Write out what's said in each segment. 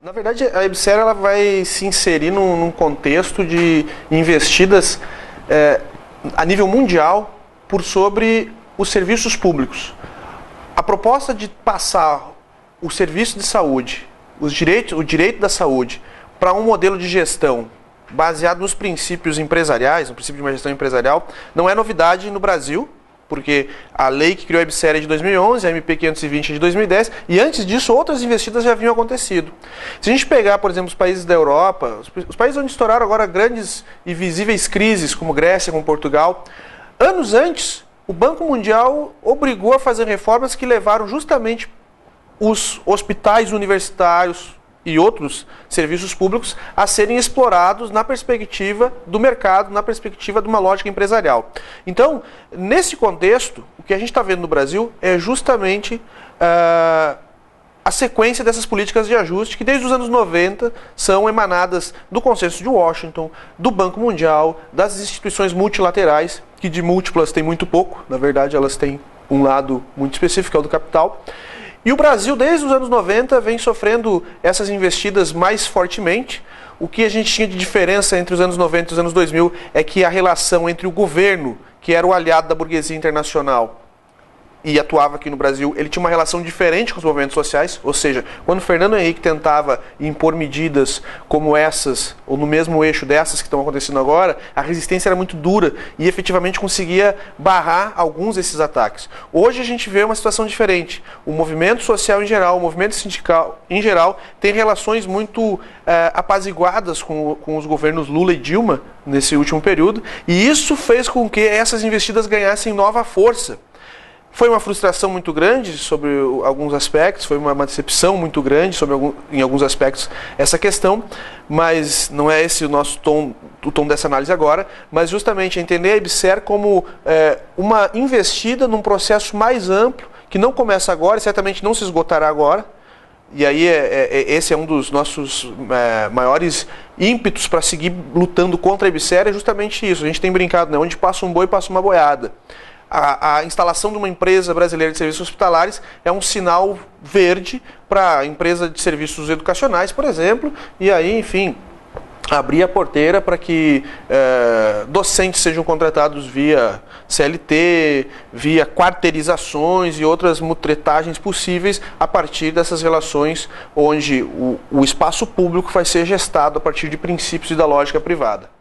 Na verdade, a EBSER ela vai se inserir num contexto de investidas a nível mundial por sobre os serviços públicos. A proposta de passar o serviço de saúde, o direito da saúde, para um modelo de gestão baseado nos princípios empresariais, no princípio de uma gestão empresarial, não é novidade no Brasil, porque a lei que criou a EBSER é de 2011, a MP 520 é de 2010, e antes disso outras investidas já haviam acontecido. Se a gente pegar, por exemplo, os países da Europa, os países onde estouraram agora grandes e visíveis crises, como Grécia, como Portugal, anos antes, o Banco Mundial obrigou a fazer reformas que levaram justamente os hospitais universitários e outros serviços públicos a serem explorados na perspectiva do mercado, na perspectiva de uma lógica empresarial. Então, nesse contexto, o que a gente está vendo no Brasil é justamente a sequência dessas políticas de ajuste que desde os anos 90 são emanadas do Consenso de Washington, do Banco Mundial, das instituições multilaterais, que de múltiplas tem muito pouco, na verdade elas têm um lado muito específico, que é o do capital. E o Brasil, desde os anos 90, vem sofrendo essas investidas mais fortemente. O que a gente tinha de diferença entre os anos 90 e os anos 2000 é que a relação entre o governo, que era o aliado da burguesia internacional, e atuava aqui no Brasil, ele tinha uma relação diferente com os movimentos sociais, ou seja, quando Fernando Henrique tentava impor medidas como essas, ou no mesmo eixo dessas que estão acontecendo agora, a resistência era muito dura e efetivamente conseguia barrar alguns desses ataques. Hoje a gente vê uma situação diferente. O movimento social em geral, o movimento sindical em geral, tem relações muito apaziguadas com os governos Lula e Dilma nesse último período, e isso fez com que essas investidas ganhassem nova força. Foi uma frustração muito grande sobre alguns aspectos, foi uma decepção muito grande em alguns aspectos essa questão, mas não é esse o nosso tom, o tom dessa análise agora, mas justamente entender a EBSER como uma investida num processo mais amplo, que não começa agora e certamente não se esgotará agora. E aí esse é um dos nossos maiores ímpetos para seguir lutando contra a EBSER, é justamente isso. A gente tem brincado, né? Onde passa um boi, passa uma boiada. A instalação de uma empresa brasileira de serviços hospitalares é um sinal verde para a empresa de serviços educacionais, por exemplo, e aí, enfim, abrir a porteira para que docentes sejam contratados via CLT, via quarteirizações e outras mutretagens possíveis a partir dessas relações onde o espaço público vai ser gestado a partir de princípios e da lógica privada.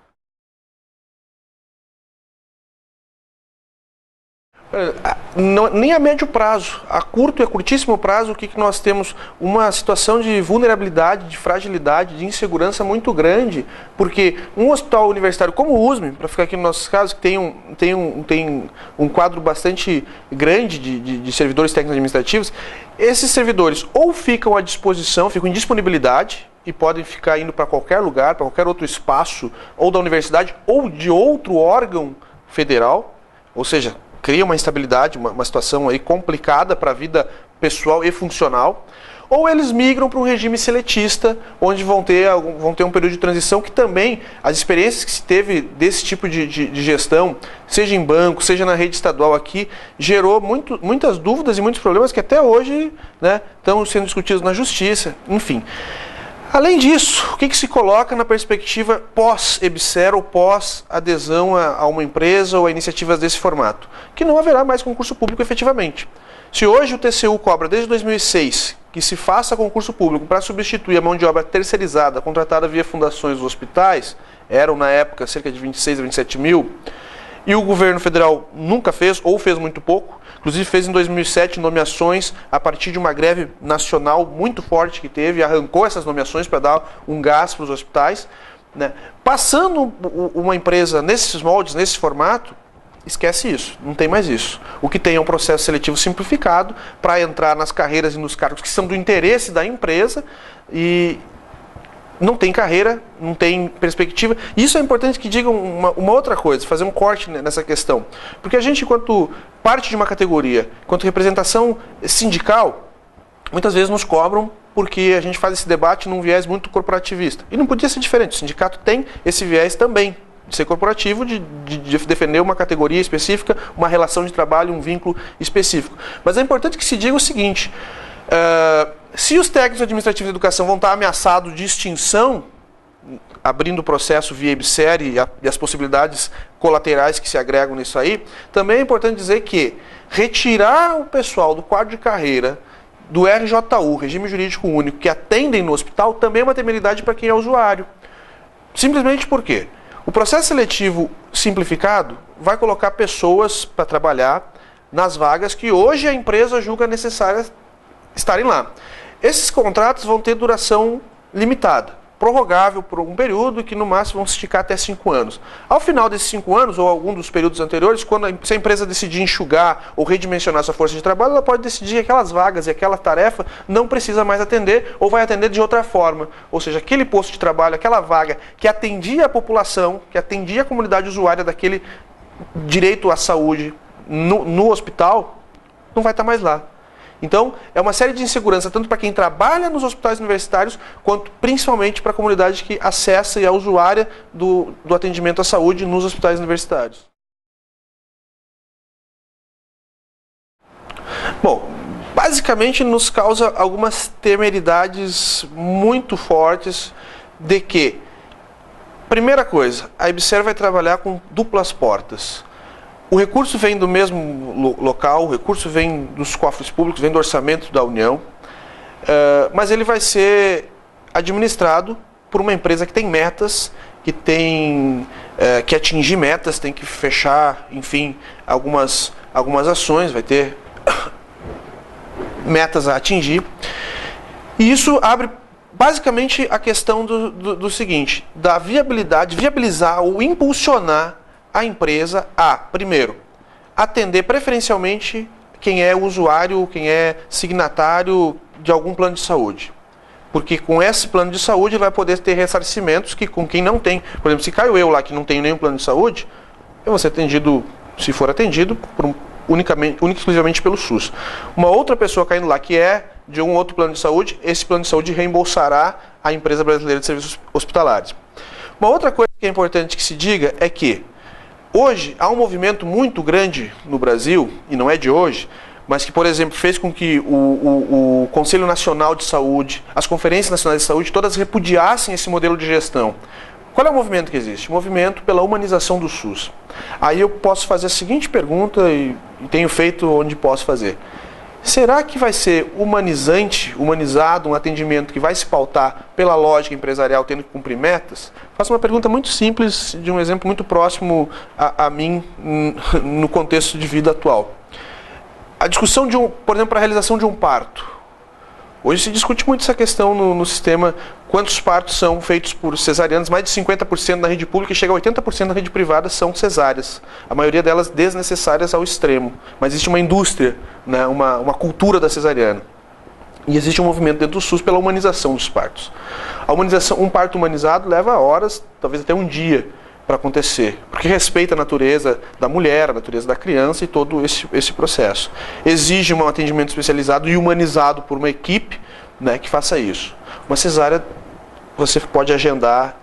Nem a médio prazo, a curto e a curtíssimo prazo, o que nós temos? Uma situação de vulnerabilidade, de fragilidade, de insegurança muito grande, porque um hospital universitário como o USM, para ficar aqui no nosso caso, que tem um quadro bastante grande de servidores técnicos administrativos, esses servidores ou ficam à disposição, ficam em disponibilidade, e podem ficar indo para qualquer lugar, para qualquer outro espaço, ou da universidade, ou de outro órgão federal, ou seja, cria uma instabilidade, uma situação aí complicada para a vida pessoal e funcional, ou eles migram para um regime seletista, onde vão ter um período de transição que também, as experiências que se teve desse tipo de gestão, seja em banco, seja na rede estadual aqui, gerou muitas dúvidas e muitos problemas que até hoje, né, estão sendo discutidos na justiça, enfim. Além disso, o que se coloca na perspectiva pós-EBSER ou pós-adesão a uma empresa ou a iniciativas desse formato? Que não haverá mais concurso público efetivamente. Se hoje o TCU cobra desde 2006 que se faça concurso público para substituir a mão de obra terceirizada contratada via fundações dos hospitais, eram na época cerca de 26 a 27 mil, e o governo federal nunca fez, ou fez muito pouco, inclusive fez em 2007 nomeações a partir de uma greve nacional muito forte que teve, arrancou essas nomeações para dar um gás para os hospitais, né? Passando uma empresa nesses moldes, nesse formato, esquece isso, não tem mais isso. O que tem é um processo seletivo simplificado para entrar nas carreiras e nos cargos que são do interesse da empresa e não tem carreira, não tem perspectiva. Isso é importante que digam uma outra coisa, fazer um corte nessa questão. Porque a gente, enquanto parte de uma categoria, enquanto representação sindical, muitas vezes nos cobram porque a gente faz esse debate num viés muito corporativista. E não podia ser diferente, o sindicato tem esse viés também, de ser corporativo, de defender uma categoria específica, uma relação de trabalho, um vínculo específico. Mas é importante que se diga o seguinte, Se os técnicos administrativos de educação vão estar ameaçados de extinção, abrindo o processo via EBSER e as possibilidades colaterais que se agregam nisso aí, também é importante dizer que retirar o pessoal do quadro de carreira do RJU, Regime Jurídico Único, que atendem no hospital, também é uma temeridade para quem é usuário. Simplesmente porque o processo seletivo simplificado vai colocar pessoas para trabalhar nas vagas que hoje a empresa julga necessárias estarem lá. Esses contratos vão ter duração limitada, prorrogável por algum período, que no máximo vão se esticar até 5 anos. Ao final desses 5 anos, ou algum dos períodos anteriores, se a empresa decidir enxugar ou redimensionar sua força de trabalho, ela pode decidir que aquelas vagas e aquela tarefa não precisa mais atender, ou vai atender de outra forma. Ou seja, aquele posto de trabalho, aquela vaga que atendia a população, que atendia a comunidade usuária daquele direito à saúde no hospital, não vai estar mais lá. Então, é uma série de insegurança, tanto para quem trabalha nos hospitais universitários, quanto principalmente para a comunidade que acessa e é usuária do atendimento à saúde nos hospitais universitários. Bom, basicamente nos causa algumas temeridades muito fortes de que, primeira coisa, a EBSER vai trabalhar com duplas portas. O recurso vem do mesmo local, o recurso vem dos cofres públicos, vem do orçamento da União, mas ele vai ser administrado por uma empresa que tem metas, que tem que atingir metas, tem que fechar, enfim, algumas ações, vai ter metas a atingir. E isso abre basicamente a questão do seguinte, da viabilizar ou impulsionar a empresa a, primeiro, atender preferencialmente quem é usuário, quem é signatário de algum plano de saúde. Porque com esse plano de saúde vai poder ter ressarcimentos que com quem não tem. Por exemplo, se caio eu lá que não tenho nenhum plano de saúde, eu vou ser atendido, se for atendido, única e exclusivamente pelo SUS. Uma outra pessoa caindo lá que é de um outro plano de saúde, esse plano de saúde reembolsará a Empresa Brasileira de Serviços Hospitalares. Uma outra coisa que é importante que se diga é que hoje há um movimento muito grande no Brasil, e não é de hoje, mas que, por exemplo, fez com que o Conselho Nacional de Saúde, as Conferências Nacionais de Saúde, todas repudiassem esse modelo de gestão. Qual é o movimento que existe? O movimento pela humanização do SUS. Aí eu posso fazer a seguinte pergunta, e tenho feito onde posso fazer. Será que vai ser humanizado, um atendimento que vai se pautar pela lógica empresarial tendo que cumprir metas? Faço uma pergunta muito simples, de um exemplo muito próximo a mim, no contexto de vida atual. A discussão por exemplo, para a realização de um parto. Hoje se discute muito essa questão no sistema, quantos partos são feitos por cesarianas, mais de 50% na rede pública e chega a 80% na rede privada são cesáreas. A maioria delas desnecessárias ao extremo. Mas existe uma indústria, né, uma cultura da cesariana. E existe um movimento dentro do SUS pela humanização dos partos. Um parto humanizado leva horas, talvez até um dia, para acontecer, porque respeita a natureza da mulher, a natureza da criança e todo esse processo. Exige um atendimento especializado e humanizado por uma equipe, né, que faça isso. Uma cesárea, você pode agendar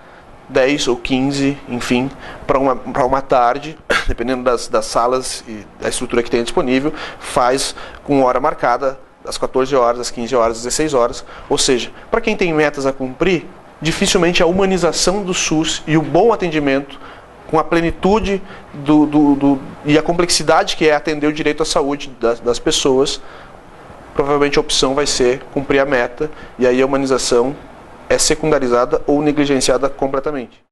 10 ou 15, enfim, para uma tarde, dependendo das salas e da estrutura que tem disponível, faz com hora marcada, das 14 horas, às 15 horas, às 16 horas. Ou seja, para quem tem metas a cumprir, dificilmente a humanização do SUS e o bom atendimento, com a plenitude e a complexidade que é atender o direito à saúde das pessoas, provavelmente a opção vai ser cumprir a meta, e aí a humanização é secundarizada ou negligenciada completamente.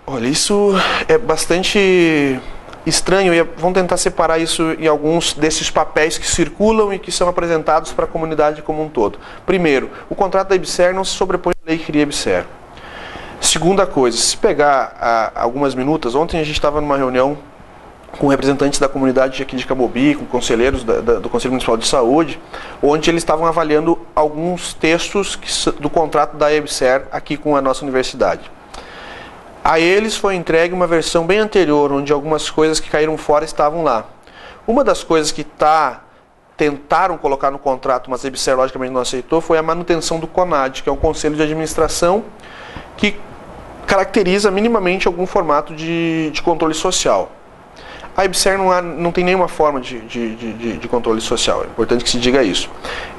Olha, isso é bastante estranho, e vamos tentar separar isso em alguns desses papéis que circulam e que são apresentados para a comunidade como um todo. Primeiro, o contrato da EBSER não se sobrepõe à lei que cria a EBSER. Segunda coisa, se pegar algumas minutas, ontem a gente estava numa reunião com representantes da comunidade aqui de Camobi, com conselheiros do Conselho Municipal de Saúde, onde eles estavam avaliando alguns textos do contrato da EBSER aqui com a nossa universidade. A eles foi entregue uma versão bem anterior, onde algumas coisas que caíram fora estavam lá. Uma das coisas que tentaram colocar no contrato, mas a EBSER logicamente não aceitou, foi a manutenção do CONAD, que é um conselho de administração que caracteriza minimamente algum formato de controle social. a IBSER não tem nenhuma forma de controle social. É importante que se diga isso.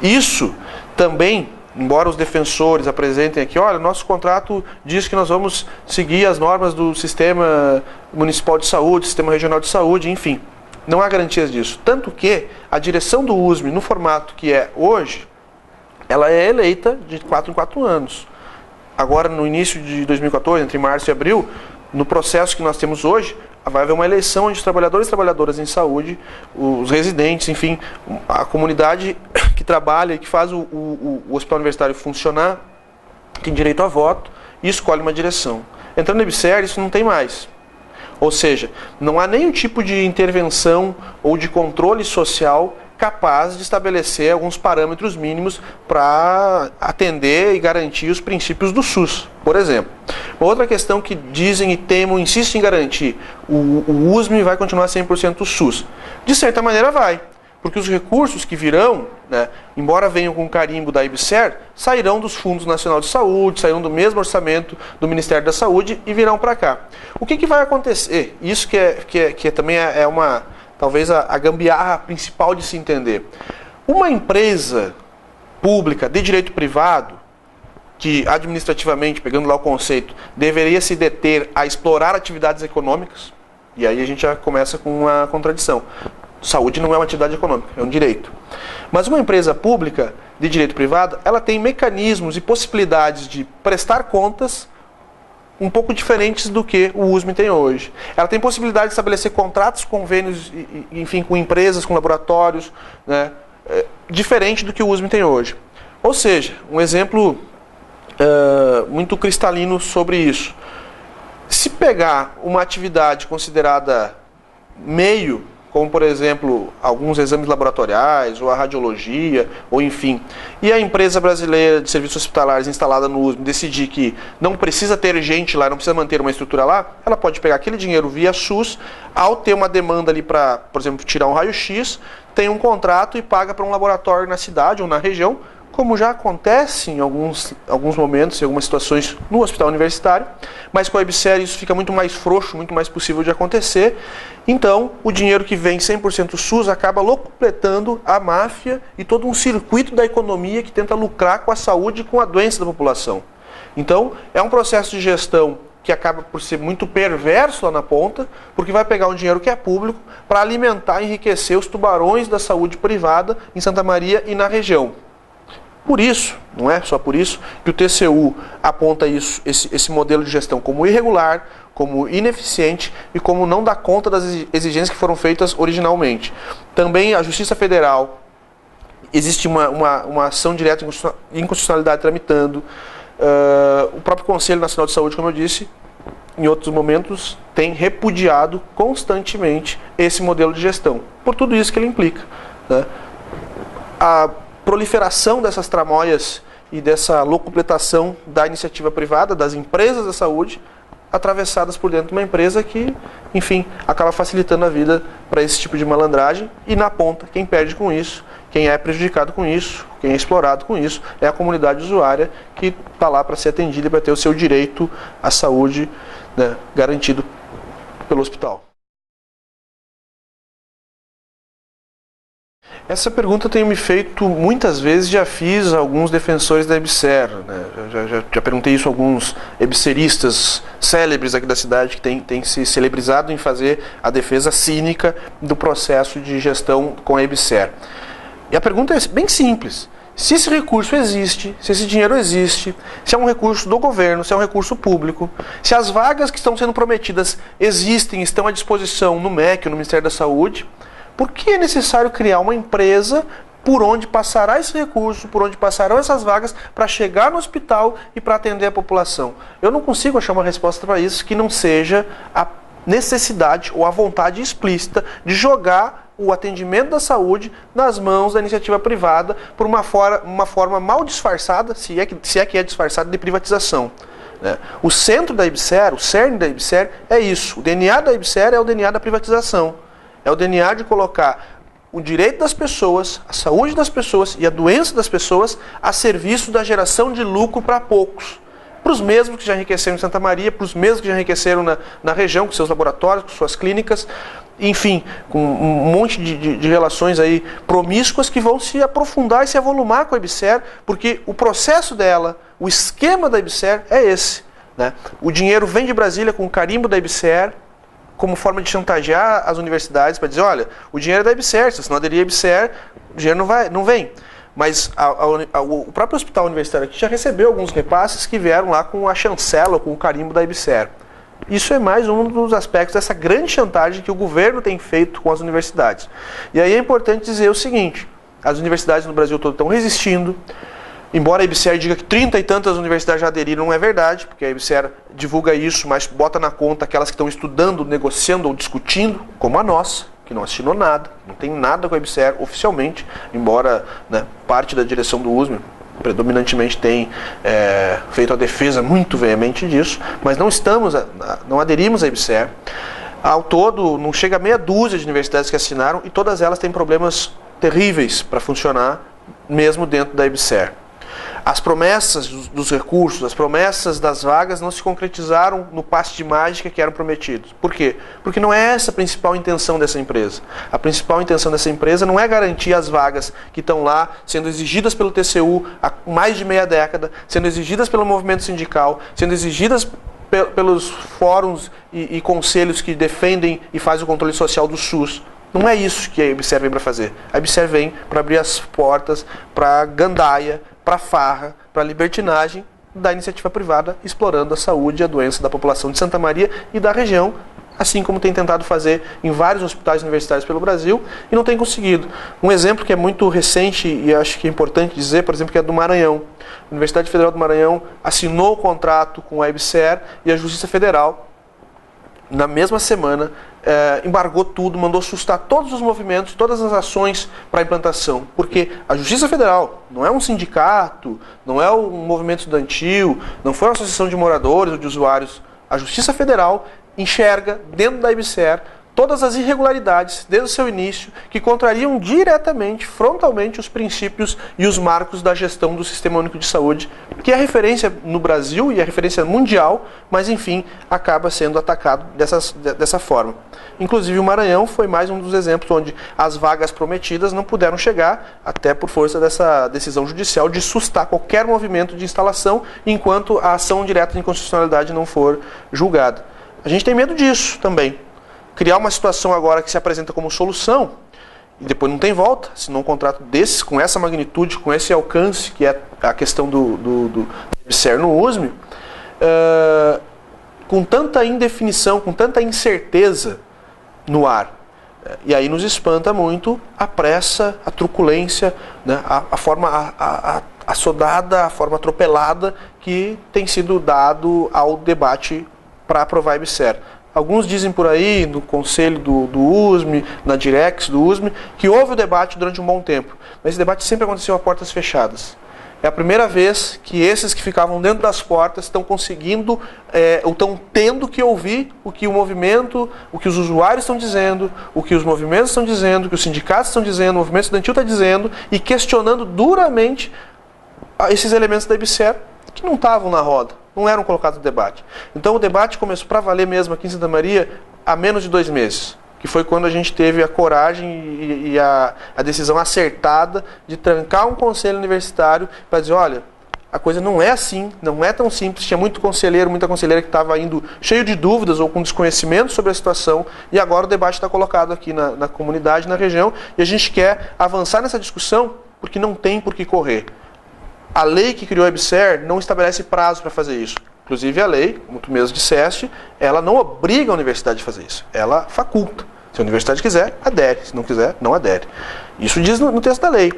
Isso também, embora os defensores apresentem aqui, olha, nosso contrato diz que nós vamos seguir as normas do Sistema Municipal de Saúde, Sistema Regional de Saúde, enfim, não há garantias disso. Tanto que a direção do USM, no formato que é hoje, ela é eleita de 4 em 4 anos. Agora, no início de 2014, entre março e abril, no processo que nós temos hoje, vai haver uma eleição onde os trabalhadores e trabalhadoras em saúde, os residentes, enfim, a comunidade que trabalha e que faz o hospital universitário funcionar, tem direito a voto e escolhe uma direção. Entrando no IBSER, isso não tem mais. Ou seja, não há nenhum tipo de intervenção ou de controle social capaz de estabelecer alguns parâmetros mínimos para atender e garantir os princípios do SUS, por exemplo. Uma outra questão que dizem e temem, insistem em garantir, o USM vai continuar 100% SUS. De certa maneira vai, porque os recursos que virão, né, embora venham com o carimbo da IBSER, sairão dos Fundos Nacional de Saúde, sairão do mesmo orçamento do Ministério da Saúde e virão para cá. O que vai acontecer? Isso que também é uma... talvez a gambiarra principal de se entender. Uma empresa pública de direito privado, que administrativamente, pegando lá o conceito, deveria se deter a explorar atividades econômicas, e aí a gente já começa com uma contradição. Saúde não é uma atividade econômica, é um direito. Mas uma empresa pública de direito privado, ela tem mecanismos e possibilidades de prestar contas um pouco diferentes do que o USM tem hoje. Ela tem possibilidade de estabelecer contratos, convênios, enfim, com empresas, com laboratórios, né, diferente do que o USM tem hoje. Ou seja, um exemplo muito cristalino sobre isso. Se pegar uma atividade considerada meio, como por exemplo alguns exames laboratoriais, ou a radiologia, ou enfim, e a empresa brasileira de serviços hospitalares instalada no USM decidir que não precisa ter gente lá, não precisa manter uma estrutura lá, ela pode pegar aquele dinheiro via SUS, ao ter uma demanda ali para, por exemplo, tirar um raio-x, tem um contrato e paga para um laboratório na cidade ou na região, como já acontece em alguns momentos, em algumas situações no hospital universitário, mas com a IBSER isso fica muito mais frouxo, muito mais possível de acontecer. Então, o dinheiro que vem 100% SUS acaba locupletando a máfia e todo um circuito da economia que tenta lucrar com a saúde e com a doença da população. Então, é um processo de gestão que acaba por ser muito perverso lá na ponta, porque vai pegar um dinheiro que é público para alimentar e enriquecer os tubarões da saúde privada em Santa Maria e na região. Por isso, não é só por isso, que o TCU aponta esse modelo de gestão como irregular, como ineficiente e como não dá conta das exigências que foram feitas originalmente. Também a Justiça Federal, existe uma ação direta de inconstitucionalidade tramitando. O próprio Conselho Nacional de Saúde, como eu disse, em outros momentos, tem repudiado constantemente esse modelo de gestão, por tudo isso que ele implica, né? A proliferação dessas tramóias e dessa locupletação da iniciativa privada, das empresas da saúde, atravessadas por dentro de uma empresa que, enfim, acaba facilitando a vida para esse tipo de malandragem, e na ponta, quem perde com isso, quem é prejudicado com isso, quem é explorado com isso, é a comunidade usuária que está lá para ser atendida e para ter o seu direito à saúde, né, garantido pelo hospital. Essa pergunta eu tenho me feito muitas vezes, já fiz a alguns defensores da IBSER, né? Já perguntei isso a alguns IBSERistas célebres aqui da cidade que têm se celebrizado em fazer a defesa cínica do processo de gestão com a IBSER. E a pergunta é bem simples. Se esse recurso existe, se esse dinheiro existe, se é um recurso do governo, se é um recurso público, se as vagas que estão sendo prometidas existem, estão à disposição no MEC, no Ministério da Saúde, por que é necessário criar uma empresa por onde passará esse recurso, por onde passarão essas vagas para chegar no hospital e para atender a população? Eu não consigo achar uma resposta para isso que não seja a necessidade ou a vontade explícita de jogar o atendimento da saúde nas mãos da iniciativa privada por uma forma mal disfarçada, se é que é disfarçada, de privatização. O centro da IBSER, o cerne da IBSER é isso. O DNA da IBSER é o DNA da privatização. É o DNA de colocar o direito das pessoas, a saúde das pessoas e a doença das pessoas a serviço da geração de lucro para poucos. Para os mesmos que já enriqueceram em Santa Maria, para os mesmos que já enriqueceram na região, com seus laboratórios, com suas clínicas. enfim, com um monte de relações aí promíscuas que vão se aprofundar e se avolumar com a EBSER, porque o processo dela, o esquema da EBSER é esse, né? O dinheiro vem de Brasília com o carimbo da EBSER, como forma de chantagear as universidades para dizer, olha, o dinheiro é da EBSER, se você não aderir à EBSER, o dinheiro não vem. Mas o próprio hospital universitário aqui já recebeu alguns repasses que vieram lá com a chancela, com o carimbo da EBSER. Isso é mais um dos aspectos dessa grande chantagem que o governo tem feito com as universidades. E aí é importante dizer o seguinte, as universidades no Brasil todo estão resistindo, embora a EBSER diga que 30 e tantas universidades já aderiram, não é verdade, porque a EBSER divulga isso, mas bota na conta aquelas que estão estudando, negociando ou discutindo, como a nossa, que não assinou nada, não tem nada com a EBSER oficialmente, embora, né, parte da direção do USM predominantemente tem feito a defesa muito veemente disso, mas não aderimos à EBSER. Ao todo, não chega a meia dúzia de universidades que assinaram e todas elas têm problemas terríveis para funcionar, mesmo dentro da EBSER. As promessas dos recursos, as promessas das vagas não se concretizaram no passe de mágica que eram prometidos. Por quê? Porque não é essa a principal intenção dessa empresa. A principal intenção dessa empresa não é garantir as vagas que estão lá, sendo exigidas pelo TCU há mais de meia década, sendo exigidas pelo movimento sindical, sendo exigidas pelos fóruns e conselhos que defendem e fazem o controle social do SUS. Não é isso que a EBSER vem para fazer. A EBSER vem para abrir as portas para gandaia, para farra, para libertinagem da iniciativa privada, explorando a saúde e a doença da população de Santa Maria e da região, assim como tem tentado fazer em vários hospitais universitários pelo Brasil e não tem conseguido. Um exemplo que é muito recente e acho que é importante dizer, por exemplo, que é do Maranhão. A Universidade Federal do Maranhão assinou o contrato com a EBSER e a Justiça Federal, na mesma semana, embargou tudo, mandou sustar todos os movimentos, todas as ações para a implantação. Porque a Justiça Federal não é um sindicato, não é um movimento estudantil, não foi uma associação de moradores ou de usuários. A Justiça Federal enxerga, dentro da EBSER, todas as irregularidades, desde o seu início, que contrariam diretamente, frontalmente, os princípios e os marcos da gestão do Sistema Único de Saúde, que é referência no Brasil e é referência mundial, mas, enfim, acaba sendo atacado dessa forma. Inclusive, o Maranhão foi mais um dos exemplos onde as vagas prometidas não puderam chegar, até por força dessa decisão judicial de sustar qualquer movimento de instalação, enquanto a ação direta de inconstitucionalidade não for julgada. A gente tem medo disso também. Criar uma situação agora que se apresenta como solução e depois não tem volta, assinou um contrato desses, com essa magnitude, com esse alcance, que é a questão do EBSER no USM, com tanta indefinição, com tanta incerteza no ar. E aí nos espanta muito a pressa, a truculência, né, a forma assodada, a forma atropelada que tem sido dado ao debate para aprovar a EBSER. Alguns dizem por aí, no conselho do USM, na Direx do USM, que houve o debate durante um bom tempo. Mas esse debate sempre aconteceu a portas fechadas. É a primeira vez que esses que ficavam dentro das portas estão conseguindo, ou estão tendo que ouvir o que o movimento, o que os usuários estão dizendo, o que os movimentos estão dizendo, o que os sindicatos estão dizendo, o movimento estudantil está dizendo, e questionando duramente esses elementos da EBSER que não estavam na roda, não eram colocados no debate. Então o debate começou para valer mesmo aqui em Santa Maria há menos de 2 meses, que foi quando a gente teve a coragem e a decisão acertada de trancar um conselho universitário para dizer, olha, a coisa não é assim, não é tão simples, tinha muito conselheiro, muita conselheira que estava indo cheio de dúvidas ou com desconhecimento sobre a situação, e agora o debate está colocado aqui na comunidade, na região, e a gente quer avançar nessa discussão porque não tem por que correr. A lei que criou a EBSER não estabelece prazo para fazer isso. Inclusive a lei, como tu mesmo disseste, ela não obriga a universidade a fazer isso. Ela faculta. Se a universidade quiser, adere. Se não quiser, não adere. Isso diz no texto da lei.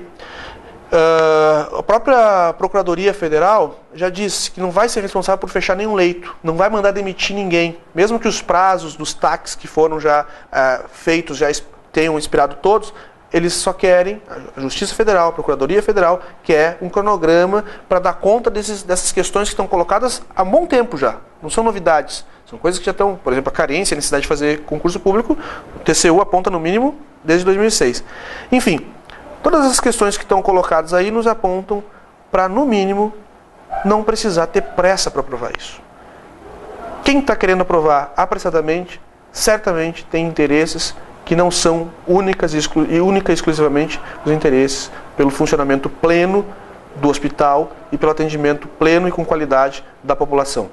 A própria Procuradoria Federal já disse que não vai ser responsável por fechar nenhum leito. Não vai mandar demitir ninguém. Mesmo que os prazos dos TACs que foram já feitos já tenham expirado todos, eles só querem, a Justiça Federal, a Procuradoria Federal, quer um cronograma para dar conta dessas questões que estão colocadas há bom tempo já. Não são novidades. São coisas que já estão, por exemplo, a carência, a necessidade de fazer concurso público, o TCU aponta no mínimo desde 2006. Enfim, todas as questões que estão colocadas aí nos apontam para, no mínimo, não precisar ter pressa para aprovar isso. Quem está querendo aprovar apressadamente, certamente tem interesses que não são única e exclusivamente os interesses pelo funcionamento pleno do hospital e pelo atendimento pleno e com qualidade da população.